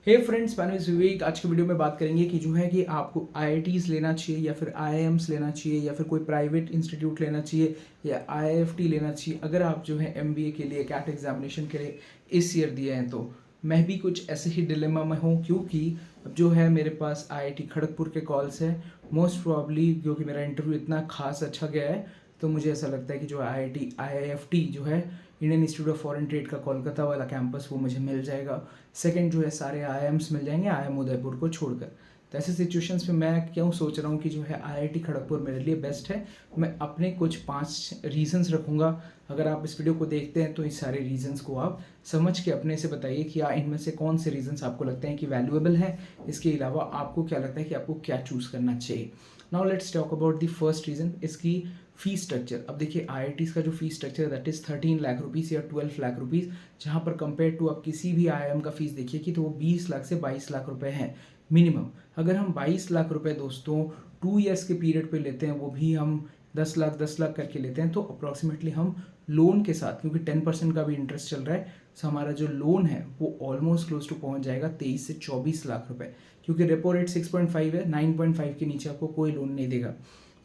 हे friends, मैं विवेक। आज की वीडियो में बात करेंगे कि जो है कि आपको आईआईटीज़ लेना चाहिए या फिर आईआईएम्स लेना चाहिए या फिर कोई प्राइवेट इंस्टीट्यूट लेना चाहिए या आईआईएफटी लेना चाहिए। अगर आप जो है एमबीए के लिए कैट एग्जामिनेशन के लिए इस ईयर दिए हैं तो मैं भी कुछ ऐसे ही डिलेमा में हूँ, क्योंकि अब जो है मेरे पास आईआईटी खड़गपुर के कॉल्स है। मोस्ट प्रॉब्ली क्योंकि मेरा इंटरव्यू इतना खास अच्छा गया है, तो मुझे ऐसा लगता है कि जो आईआईटी आईआईएफटी जो है Indian institute of foreign trade का कोलकाता वाला कैंपस, वो मुझे मिल जाएगा। सेकंड जो है सारे आईआईएम्स मिल जाएंगे आईआईएम उदयपुर को छोड़कर। तो ऐसे सिचुएशंस में मैं क्यों सोच रहा हूँ कि जो है आईआईटी खड़गपुर मेरे लिए बेस्ट है। मैं अपने कुछ 5 रीजंस रखूँगा। अगर आप इस वीडियो को देखते हैं तो इस सारे रीजंस को आप समझ के अपने से बताइए कि इनमें से कौन से रीजंस आपको लगते हैं कि वैल्यूएबल है। इसके अलावा आपको क्या लगता है कि आपको क्या चूज़ करना चाहिए। Now let's talk about the first reason, इसकी फी स्ट्रक्चर। अब देखिए आईआईटीज़ का जो फी स्ट्रक्चर है दैट इज़ 13 लाख रुपीज़ या 12 लाख रुपीज़, जहाँ पर कंपेयर टू आप किसी भी आईआईएम का फीस देखिए कि तो वो 20 लाख से 22 लाख रुपए है मिनिमम। अगर हम 22 लाख रुपए दोस्तों 2 ईयर्स के पीरियड पे लेते हैं, वो भी हम 10 लाख करके लेते हैं, तो अप्रॉक्सीमेटली हम लोन के साथ, क्योंकि 10% का भी इंटरेस्ट चल रहा है, सो हमारा जो लोन है वो ऑलमोस्ट क्लोज टू पहुंच जाएगा 23 से 24 लाख रुपए। क्योंकि रेपो रेट 6.5 है, 9.5 के नीचे आपको कोई लोन नहीं देगा।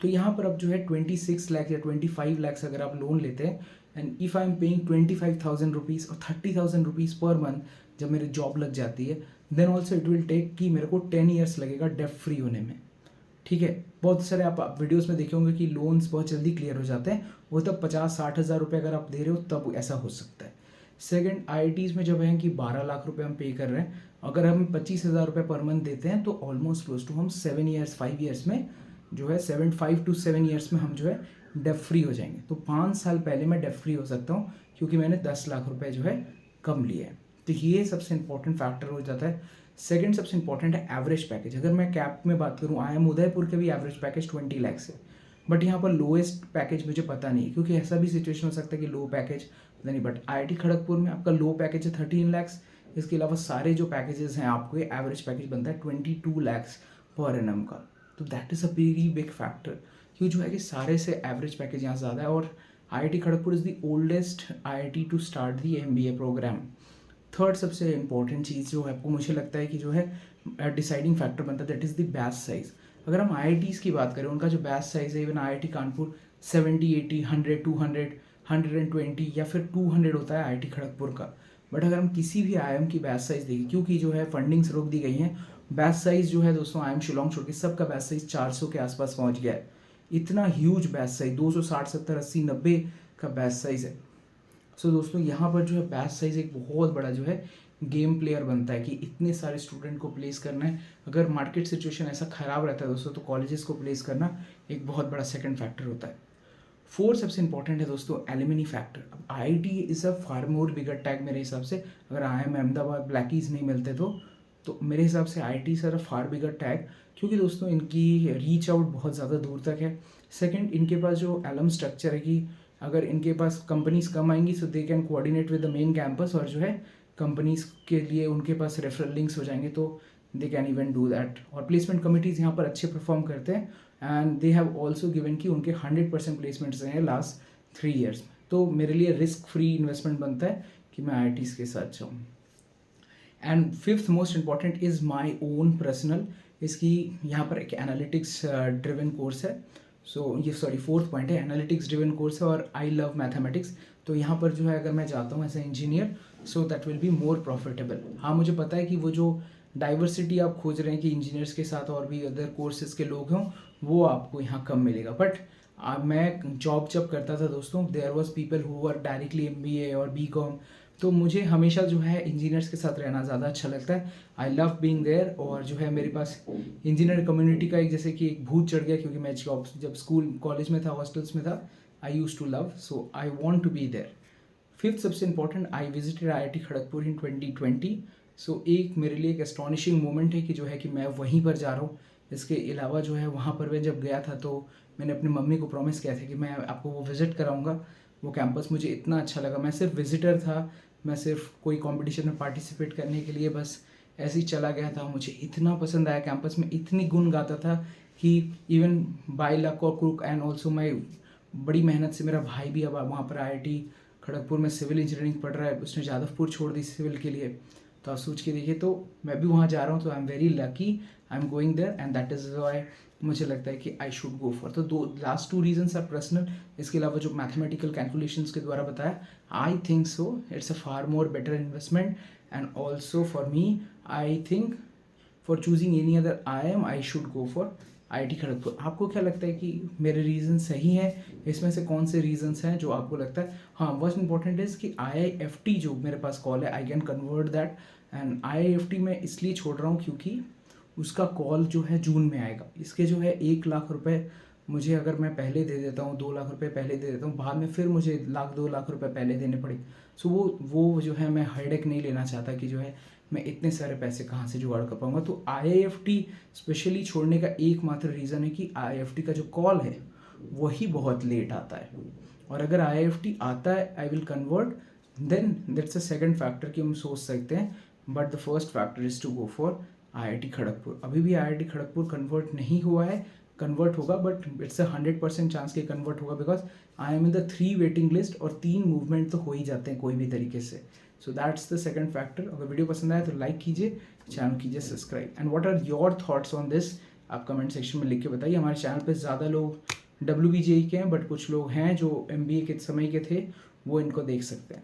तो यहाँ पर अब जो है 26 लाख या 25 लाख अगर आप लोन लेते हैं, and if I am paying 25,000 rupees और 30,000 रुपीज़ पर मंथ जब मेरी जॉब लग जाती है, then also it will take कि मेरे को 10 ईयर्स लगेगा डेट फ्री होने में। ठीक है, बहुत सारे आप वीडियोस में देखे होंगे कि लोन्स बहुत जल्दी क्लियर हो जाते हैं, वो तब 50-60 हज़ार रुपये अगर आप दे रहे हो तब ऐसा हो सकता है। सेकंड, आईआईटीज़ में जब है कि 12 लाख रुपए हम पे कर रहे हैं, अगर हम 25,000 रुपये पर मंथ देते हैं तो ऑलमोस्ट क्लोज टू हम 5 ईयर्स में जो है 5 to 7 ईयर्स में हम जो है डेट फ्री हो जाएंगे। तो 5 साल पहले मैं डेट फ्री हो सकता हूँ, क्योंकि मैंने 10 लाख रुपए जो है कम लिए हैं। तो ये सबसे इंपॉर्टेंट फैक्टर हो जाता है। सेकंड सबसे इंपॉर्टेंट है एवरेज पैकेज। अगर मैं कैप में बात करूँ, आईआईएम उदयपुर के भी एवरेज पैकेज 20 लाख है, बट यहाँ पर लोएस्ट पैकेज मुझे पता नहीं, क्योंकि ऐसा भी सिचुएशन हो सकता है कि लो पैकेज पता नहीं, बट आईआईटी खड़गपुर में आपका लो पैकेज है 13 लाख। इसके अलावा सारे जो पैकेजेस हैं आपको एवरेज पैकेज बनता है 22 लाख पर एनम का। तो that is a very big factor, क्यों जो है कि सारे से एवरेज पैकेज यहाँ ज़्यादा है। और IIT Kharagpur is the oldest IIT to start the MBA program. Third सबसे इंपॉर्टेंट चीज़ जो है आपको मुझे लगता है कि जो है डिसाइडिंग फैक्टर बनता है, that is the batch size. अगर हम आईआईटीज़ की बात करें, उनका जो बैच साइज़ है, इवन आईआईटी कानपुर 70, 80, 100, 200, 120 या फिर 200 होता है आईआईटी खड़गपुर का। बट अगर हम किसी भी आईआईएम की बैच साइज़ देखें, क्योंकि जो है फंडिंग्स रोक दी गई हैं, बैच साइज़ जो है दोस्तों आईआईएम शिलोंग छोड़ के सबका बैच साइज़ 400 के आसपास पहुंच गया है। इतना ह्यूज बैच साइज 260, 70, 80, 90 का बैच साइज़ है। सो दोस्तों यहाँ पर जो है बैच साइज एक बहुत बड़ा जो है गेम प्लेयर बनता है कि इतने सारे स्टूडेंट को प्लेस करना है। अगर मार्केट सिचुएशन ऐसा खराब रहता है दोस्तों, तो कॉलेजेस को प्लेस करना एक बहुत बड़ा सेकंड फैक्टर होता है। फोर्थ सबसे इंपॉर्टेंट है दोस्तों एलिमिनी फैक्टर। अब IIT is a far more bigger tag मेरे हिसाब से। अगर आईआईएम अहमदाबाद ब्लैकीज नहीं मिलते तो मेरे हिसाब से आईआईटी सर फार बिगर टैग, क्योंकि दोस्तों इनकी रीच आउट बहुत ज़्यादा दूर तक है। सेकंड, इनके पास जो एलम स्ट्रक्चर है कि अगर इनके पास कंपनीज कम आएंगी so they can coordinate with the main campus, और जो है कंपनीज के लिए उनके पास रेफरल लिंक्स हो जाएंगे, तो they can even do that. और प्लेसमेंट कमिटीज़ यहाँ पर अच्छे परफॉर्म करते हैं, and they have also given कि उनके 100% प्लेसमेंट्स रहे हैं लास्ट 3 ईयर्स में। तो मेरे लिए रिस्क फ्री इन्वेस्टमेंट बनता है कि मैं आईआईटीज़ के साथ जाऊँ। And fifth most important is my own personal, इसकी यहाँ पर एक एनालिटिक्स ड्रिवन कोर्स है। ये फोर्थ पॉइंट है, एनालिटिक्स ड्रिवन कोर्स है और आई लव मैथमेटिक्स। तो यहाँ पर जो है अगर मैं जाता हूँ as a engineer, so that will be more profitable. हाँ, मुझे पता है कि वो जो डाइवर्सिटी आप खोज रहे हैं कि इंजीनियर्स के साथ और भी अदर कोर्सेज के लोग हों, वो आपको यहाँ कम मिलेगा। बट मैं जॉब जब करता था दोस्तों, there was people who are directly MBA और बीकॉम, तो मुझे हमेशा जो है इंजीनियर्स के साथ रहना ज़्यादा अच्छा लगता है। I love being there. और जो है मेरे पास इंजीनियर कम्युनिटी का एक जैसे कि एक भूत चढ़ गया, क्योंकि मैं जब स्कूल कॉलेज में था, हॉस्टल्स में था, I used to love, so I want to be there. Fifth सबसे important, I visited IIT Kharagpur in 2020। So एक मेरे लिए एक एस्टॉनिशिंग मोमेंट है कि जो है कि मैं वहीं पर जा रहा हूँ। इसके अलावा जो है वहाँ पर मैं जब गया था तो मैंने अपनी मम्मी को प्रॉमिस किया था कि मैं आपको वो विज़िट कराऊंगा। वो कैंपस मुझे इतना अच्छा लगा। मैं सिर्फ विजिटर था, मैं सिर्फ कोई कंपटीशन में पार्टिसिपेट करने के लिए बस ऐसे ही चला गया था। मुझे इतना पसंद आया कैंपस में, इतनी गुण गाता था कि इवन बाय लक और कुक एंड ऑल्सो मैं बड़ी मेहनत से, मेरा भाई भी अब वहाँ पर आईआईटी खड़गपुर में सिविल इंजीनियरिंग पढ़ रहा है, उसने जादवपुर छोड़ दी सिविल के लिए। तो आप सोच के देखिए, तो मैं भी वहाँ जा रहा हूँ, तो I am very lucky, I am going there and that is why मुझे लगता है कि आई शुड गो फॉर। तो दो last two reasons are personal, इसके अलावा जो मैथमेटिकल कैलकुलेशंस के द्वारा बताया, I think so it's a far more better investment and also for me I think for choosing any other IIM I should go for IIT Kharagpur. आपको क्या लगता है कि मेरे रीज़न सही हैं? इसमें से कौन से रीजंस हैं जो आपको लगता है? हाँ, मोस्ट इंपॉर्टेंट इज़ कि IIFT जो मेरे पास कॉल है, I can convert that, and IIFT मैं इसलिए छोड़ रहा हूँ क्योंकि उसका कॉल जो है जून में आएगा। इसके जो है 1 लाख रुपए मुझे अगर मैं पहले दे देता हूँ, 2 लाख रुपए पहले दे देता हूँ, बाद में फिर मुझे 1 लाख 2 लाख रुपए पहले देने पड़े। सो वो जो है मैं हेडेक नहीं लेना चाहता कि जो है मैं इतने सारे पैसे कहाँ से जुगाड़ कर पाऊंगा। तो IIFT स्पेशली छोड़ने का एकमात्र रीज़न है कि IIFT का जो कॉल है वही बहुत लेट आता है, और अगर IIFT आता है I will convert, then that's a second factor कि हम सोच सकते हैं, but the first factor is to go for IIT Kharagpur. अभी भी IIT खड़गपुर कन्वर्ट नहीं हुआ है, कन्वर्ट होगा, बट इट्स अ 100% चांस कि कन्वर्ट होगा, because I am in the 3 waiting list, और 3 मूवमेंट तो हो ही जाते हैं कोई भी तरीके से। So that's the second factor. अगर वीडियो पसंद आए तो लाइक कीजिए, चैनल कीजिए subscribe, and what are your thoughts on this आप कमेंट सेक्शन में लिख के बताइए। हमारे चैनल पे ज़्यादा लोग WBGI के हैं, बट कुछ लोग हैं जो MBA के समय के थे, वो इनको देख सकते हैं।